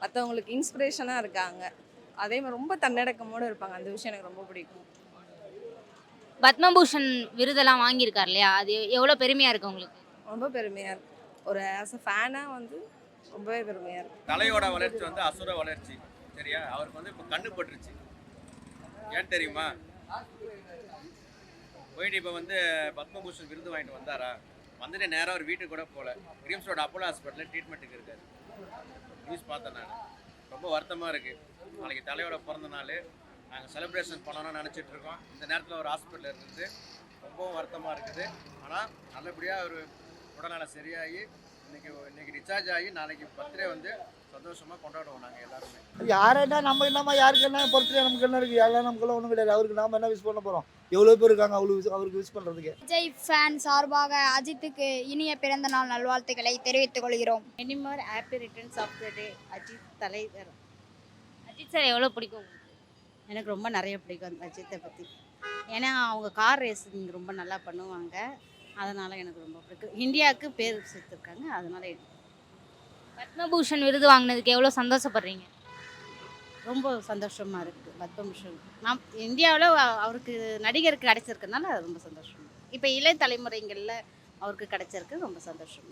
மற்றவங்களுக்கு இன்ஸ்பிரேஷனாக இருக்காங்க. அதே மாதிரி ரொம்ப தன்னடக்கமோடு இருப்பாங்க. அந்த விஷயம் எனக்கு ரொம்ப பிடிக்கும். பத்மபூஷன் விருதெல்லாம் வாங்கியிருக்கார் இல்லையா? அது எவ்வளோ பெருமையா இருக்கு உங்களுக்கு? ரொம்ப பெருமையாக இருக்கு. ஒரு ஆஸ் அ ஃபேனாக வந்து ரொம்பவே பெருமையாக இருக்கு. தலையோட வளர்ச்சி வந்து அசுர வளர்ச்சி. சரியா? அவருக்கு வந்து இப்போ கண்ணு பட்டுருச்சு. ஏன் தெரியுமா? போயிட்டு இப்போ வந்து பத்மபூஷன் விருது வாங்கிட்டு வந்தாரா? வந்துட்டு நேராக அவர் வீட்டுக்கு கூட போகல. கிரீம்ஸ் ரோட் அப்போலோ ஹாஸ்பிட்டலில் ட்ரீட்மெண்ட்டுக்கு இருக்காரு. நியூஸ் பார்த்தேன் நான். ரொம்ப வருத்தமாக இருக்குது. நாளைக்கு தலையோட பிறந்த நாள், நாங்கள் செலிப்ரேஷன் பண்ணணும்னு நினச்சிட்டு இருக்கோம். இந்த நேரத்தில் ஒரு ஹாஸ்பிட்டலில் இருக்குது. ரொம்பவும் வருத்தமாக இருக்குது. ஆனால் நல்லபடியாக ஒரு உடல்நலம் சரியாகி இன்னைக்கு டிஸ்சார்ஜ் ஆகி நாளைக்கு பர்த்டே வந்து சந்தோஷமாக கொண்டாடுவோம் நாங்கள் எல்லாருமே. யாரேட்டா நம்ம இல்லாம யாருக்கு என்ன பர்த்டே நமக்கு என்ன இருக்கு? எல்லாம் நமக்குள்ள ஒன்றும் கிடையாது. அவருக்கு நாம என்ன விஷ் பண்ண போறோம்? எவ்வளோ பேர் இருக்காங்க அவருக்கு விஷ் பண்றதுக்கு. விஜய் ஃபேன் சார்பாக அஜித்துக்கு இனிய பிறந்த நாள் நல்வாழ்த்துக்களை தெரிவித்துக் கொள்கிறோம். Many more happy returns of the day, Ajith தலைவர். அஜித் சார் எவ்வளோ பிடிக்கும் உங்களுக்கு? எனக்கு ரொம்ப நிறைய பிடிக்கும் அஜித்தை பற்றி. ஏன்னா அவங்க கார் ரேசிங் ரொம்ப நல்லா பண்ணுவாங்க. அதனால் எனக்கு ரொம்ப பிடிக்கும். இந்தியாவுக்கு பேர் சேர்த்துருக்காங்க. அதனால் பத்மபூஷன் விருது வாங்கினதுக்கு எவ்வளோ சந்தோஷப்படுறீங்க? ரொம்ப சந்தோஷமாக இருக்குது. பத்மபூஷன் நாம் இந்தியாவில் அவருக்கு நடிகருக்கு கிடைச்சிருக்கனால ரொம்ப சந்தோஷம். இப்போ இளைய தலைமுறைங்களில் அவருக்கு கிடைச்சிருக்கு ரொம்ப சந்தோஷம்.